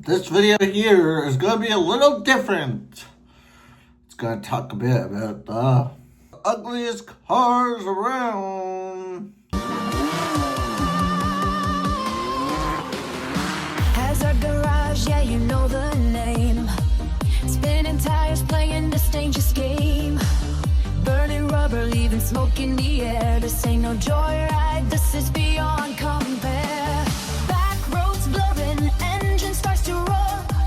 This video here is going to be a little different. It's going to talk a bit about the ugliest cars around. Hazard Garage, yeah, you know the name. Spinning tires, playing this dangerous game. Burning rubber, leaving smoke in the air. This ain't no joyride, this is beyond compare. Back roads blurring, engine starts to roar.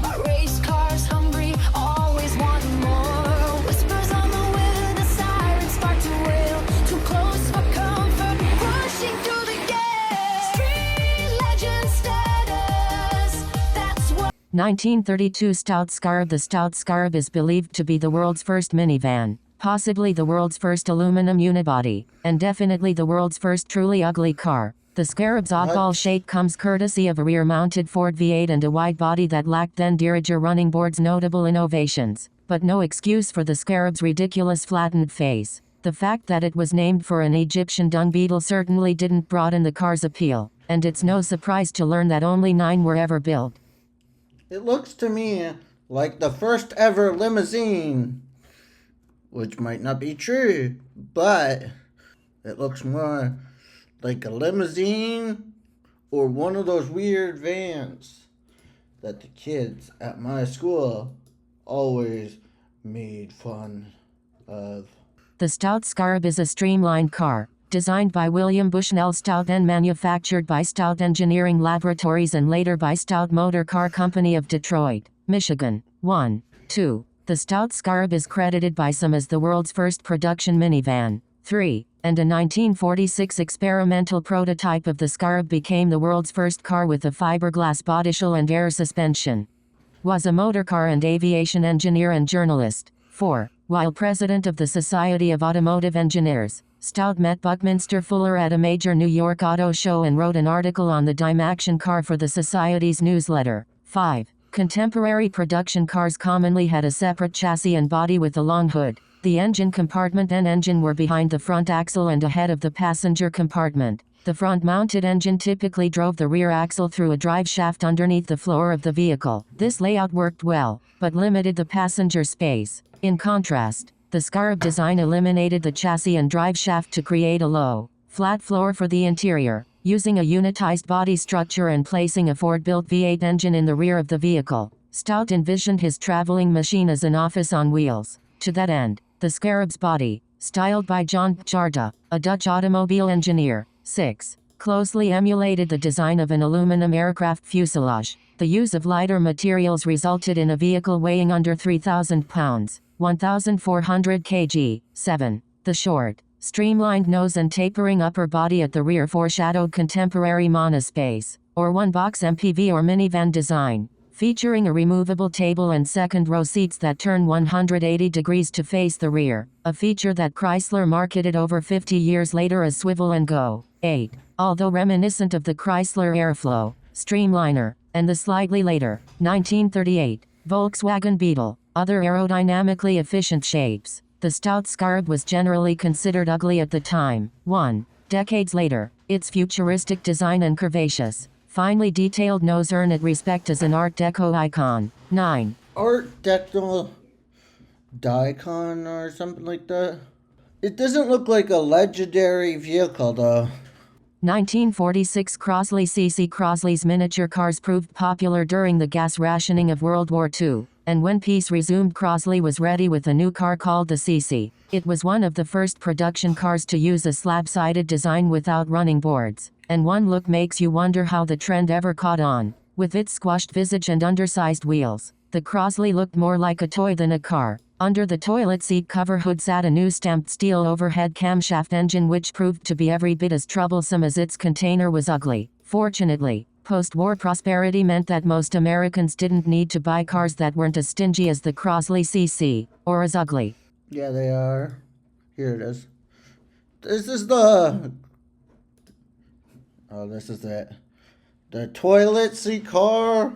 My race car's hungry, always wanting more. Whispers on the wind, the sirens start to wail. Too close for comfort, rushing through the gate. Street legend status, that's what 1932 Stout Scarab. The Stout Scarab is believed to be the world's first minivan, possibly the world's first aluminum unibody, and definitely the world's first truly ugly car. The Scarab's oddball shape comes courtesy of a rear-mounted Ford V8 and a wide body that lacked then Derringer running boards. Notable innovations, but no excuse for the Scarab's ridiculous flattened face. The fact that it was named for an Egyptian dung beetle certainly didn't broaden the car's appeal, and it's no surprise to learn that only 9 were ever built. It looks to me like the first ever limousine, which might not be true, but it looks more like a limousine or one of those weird vans that the kids at my school always made fun of. The Stout Scarab is a streamlined car, designed by William Bushnell Stout and manufactured by Stout Engineering Laboratories and later by Stout Motor Car Company of Detroit, Michigan. 1. 2. The Stout Scarab is credited by some as the world's first production minivan. 3. And a 1946 experimental prototype of the Scarab became the world's first car with a fiberglass bodyshell and air suspension. Was a motorcar and aviation engineer and journalist. 4. While president of the Society of Automotive Engineers, Stout met Buckminster Fuller at a major New York auto show and wrote an article on the dime action car for the Society's newsletter. 5. Contemporary production cars commonly had a separate chassis and body with a long hood. The engine compartment and engine were behind the front axle and ahead of the passenger compartment. The front-mounted engine typically drove the rear axle through a drive shaft underneath the floor of the vehicle. This layout worked well, but limited the passenger space. In contrast, the Scarab design eliminated the chassis and drive shaft to create a low, flat floor for the interior, using a unitized body structure and placing a Ford-built V8 engine in the rear of the vehicle. Stout envisioned his traveling machine as an office on wheels. To that end, the Scarab's body, styled by John Jarda, a Dutch automobile engineer, 6, closely emulated the design of an aluminum aircraft fuselage. The use of lighter materials resulted in a vehicle weighing under 3,000 pounds, 1,400 kg. 7. The short, streamlined nose and tapering upper body at the rear foreshadowed contemporary monospace, or one-box MPV or minivan design, featuring a removable table and second-row seats that turn 180 degrees to face the rear, a feature that Chrysler marketed over 50 years later as Swivel and Go. 8. Although reminiscent of the Chrysler Airflow, Streamliner, and the slightly later, 1938, Volkswagen Beetle, other aerodynamically efficient shapes, the Stout Scarab was generally considered ugly at the time. 1. Decades later, its futuristic design and curvaceous, finely detailed nose earn it respect as an Art Deco icon. 9. Art Deco Dicon or something like that. It doesn't look like a legendary vehicle though. 1946 Crosley CC. Crosley's miniature cars proved popular during the gas rationing of World War II, and when peace resumed Crosley was ready with a new car called the CC. It was one of the first production cars to use a slab-sided design without running boards, and one look makes you wonder how the trend ever caught on. With its squashed visage and undersized wheels, the Crosley looked more like a toy than a car. Under the toilet seat cover hood sat a new stamped steel overhead camshaft engine which proved to be every bit as troublesome as its container was ugly. Fortunately, post-war prosperity meant that most Americans didn't need to buy cars that weren't as stingy as the Crosley CC, or as ugly. Yeah, they are. Here it is. This is the... Oh, this is it. The toilet seat car.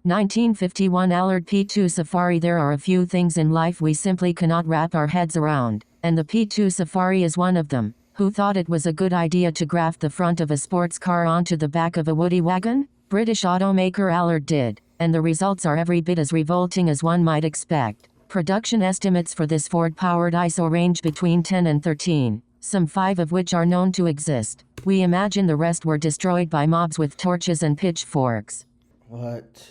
1951 Allard P2 Safari. There are a few things in life we simply cannot wrap our heads around, and the P2 Safari is one of them. Who thought it was a good idea to graft the front of a sports car onto the back of a woody wagon? British automaker Allard did, and the results are every bit as revolting as one might expect. Production estimates for this Ford-powered ISO range between 10 and 13, some 5 of which are known to exist. We imagine the rest were destroyed by mobs with torches and pitchforks. What?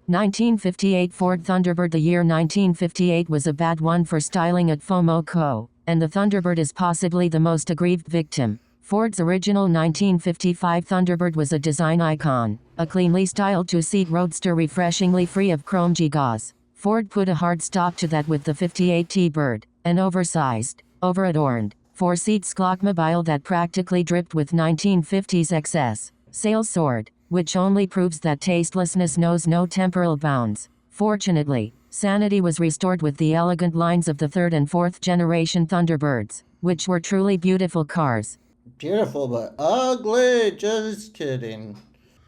1958 Ford Thunderbird. The year 1958 was a bad one for styling at FOMO, and the Thunderbird is possibly the most aggrieved victim. Ford's original 1955 Thunderbird was a design icon, a cleanly styled two-seat roadster refreshingly free of chrome gewgaws. Ford put a hard stop to that with the 58 T-Bird, an oversized, over-adorned, four-seat squawkmobile that practically dripped with 1950s excess. Sales soared, which only proves that tastelessness knows no temporal bounds. Fortunately, sanity was restored with the elegant lines of the third and fourth generation Thunderbirds, which were truly beautiful cars. Beautiful but ugly, just kidding.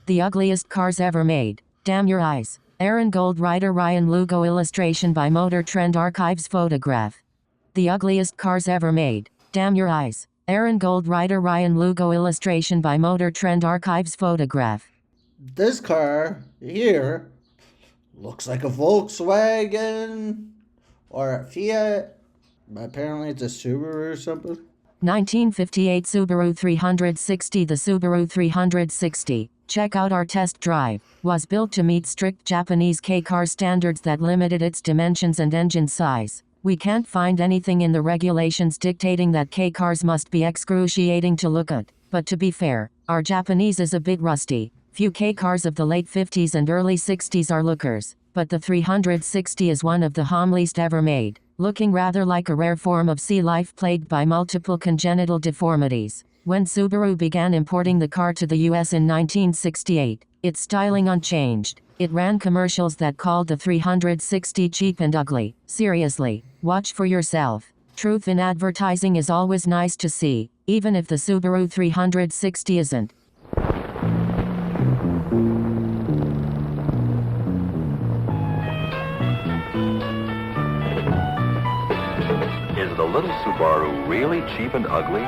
The ugliest cars ever made. Damn your eyes. Aaron Gold writer Ryan Lugo. Illustration by Motor Trend Archives. Photograph. The ugliest cars ever made. Damn your eyes. Aaron Gold writer Ryan Lugo. Illustration by Motor Trend Archives. Photograph. This car here looks like a Volkswagen or a Fiat. Apparently it's a Subaru or something. 1958 Subaru 360. The Subaru 360, check out our test drive, was built to meet strict Japanese K-car standards that limited its dimensions and engine size. We can't find anything in the regulations dictating that K-cars must be excruciating to look at, but to be fair, our Japanese is a bit rusty. Few K-cars of the late 50s and early 60s are lookers, but the 360 is one of the homeliest ever made, looking rather like a rare form of sea life plagued by multiple congenital deformities. When Subaru began importing the car to the US in 1968, its styling unchanged. It ran commercials that called the 360 cheap and ugly. Seriously, watch for yourself. Truth in advertising is always nice to see, even if the Subaru 360 isn't. Is the little Subaru really cheap and ugly?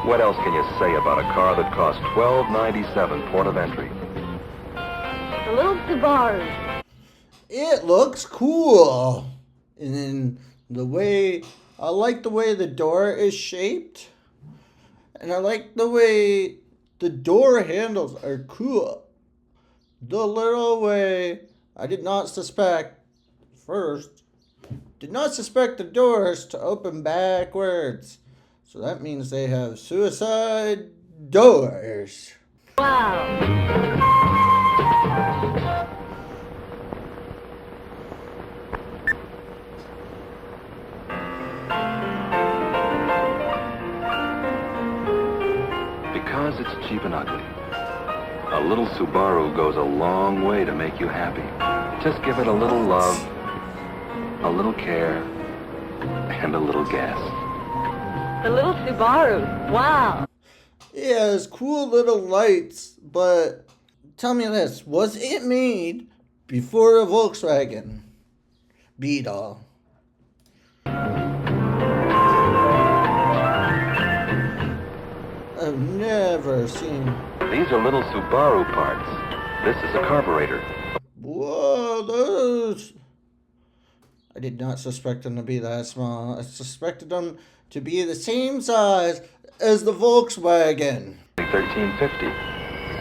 What else can you say about a car that costs $12.97 port of entry? The little Subaru. It looks cool. And then I like the way the door is shaped. And I like the way the door handles are cool. The little way I did not suspect the doors to open backwards. So that means they have suicide doors. Wow. Because it's cheap and ugly. A little Subaru goes a long way to make you happy. Just give it a little love, a little care, and a little gas. The little Subaru. Wow. It has cool little lights, but tell me this, was it made before a Volkswagen Beetle? I've never seen... These are little Subaru parts. This is a carburetor. Whoa, those... I did not suspect them to be that small. I suspected them to be the same size as the Volkswagen. 1350.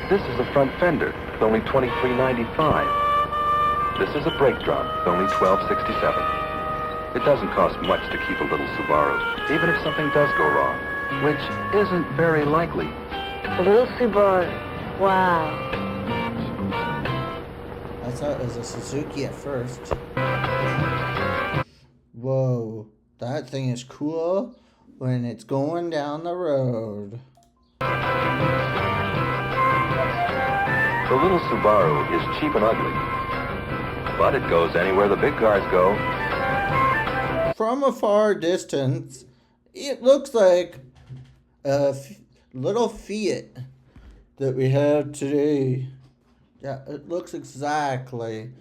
This is a front fender, it's only $23.95. This is a brake drum, it's only $12.67. It doesn't cost much to keep a little Subaru, even if something does go wrong, which isn't very likely. The little Subaru. Wow. I thought it was a Suzuki at first. Whoa, that thing is cool when it's going down the road. The little Subaru is cheap and ugly, but it goes anywhere the big cars go. From a far distance, it looks like a little Fiat that we have today. Yeah, it looks exactly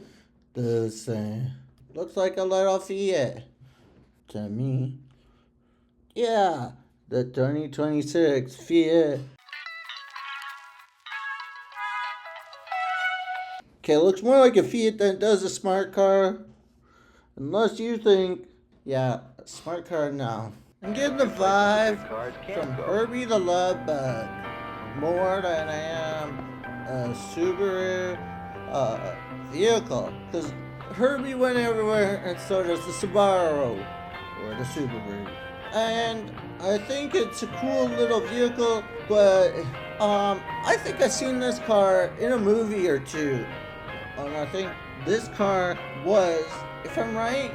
the same. Looks like a little Fiat to me. Yeah, the 2026 Fiat. Okay, it looks more like a Fiat than it does a smart car. Unless you think, yeah, a smart car, no. I'm getting the vibe from Herbie the Love Bug more than I am a Subaru vehicle. Because Herbie went everywhere and so does the Subaru or the Subaru. And I think it's a cool little vehicle, but I think I've seen this car in a movie or two. And I think this car was, if I'm right,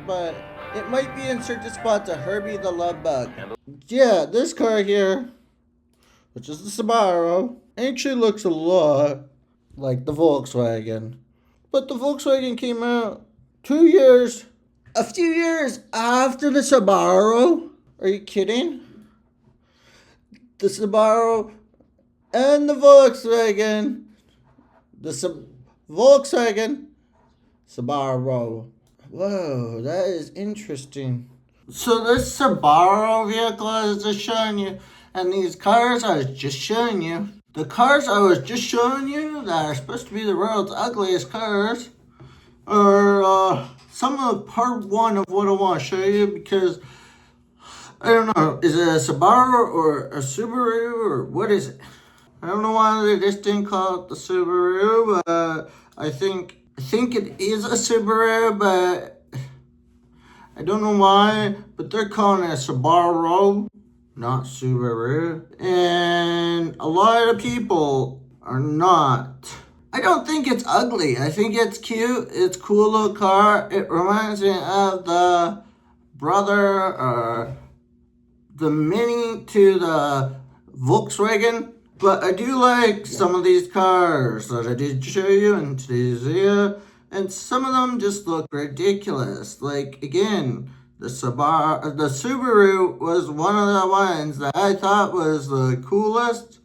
but it might be in certain spots a Herbie the Love Bug. Yeah, this car here, which is the Subaru, actually looks a lot like the Volkswagen. But the Volkswagen came out a few years after the Subaru. Are you kidding? The Subaru and the Volkswagen. Volkswagen, Subaru. Whoa, that is interesting. So this Subaru vehicle I was just showing you, and these cars I was just showing you, the cars I was just showing you that are supposed to be the world's ugliest cars are some of part one of what I want to show you, because I don't know, is it a Subaru or a Subaru or what is it? I don't know why they just didn't call it the Subaru, but I think it is a Subaru, but I don't know why, but they're calling it a Subaru, not Subaru. And a lot of people are not. I don't think it's ugly. I think it's cute. It's a cool little car. It reminds me of the brother, the Mini to the Volkswagen. But I do like some of these cars that I did show you in today's video, and some of them just look ridiculous. Like, again, the Subaru was one of the ones that I thought was the coolest,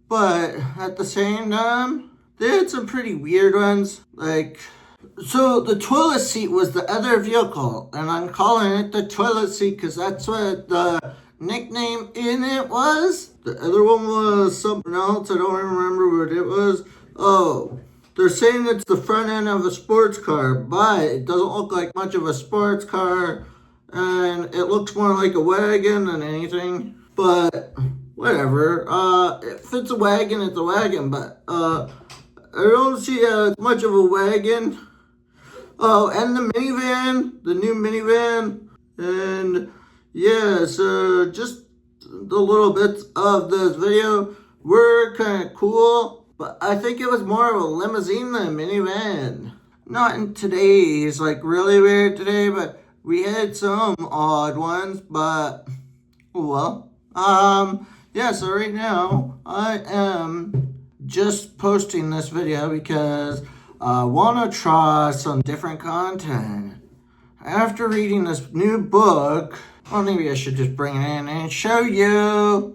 but at the same time, they had some pretty weird ones. Like, so the toilet seat was the other vehicle, and I'm calling it the toilet seat because that's what the nickname in it was. The other one was something else. I don't remember what it was. Oh, they're saying it's the front end of a sports car, but it doesn't look like much of a sports car, and it looks more like a wagon than anything. But whatever. If it's a wagon, it's a wagon. But I don't see much of a wagon. Oh, and the minivan, the new minivan, and yeah, so just the little bits of this video were kind of cool, but I think it was more of a limousine than a minivan. Not in today's, like really weird today, but we had some odd ones, but well. Yeah, so right now I am just posting this video because I want to try some different content. After reading this new book, well, maybe I should just bring it in and show you.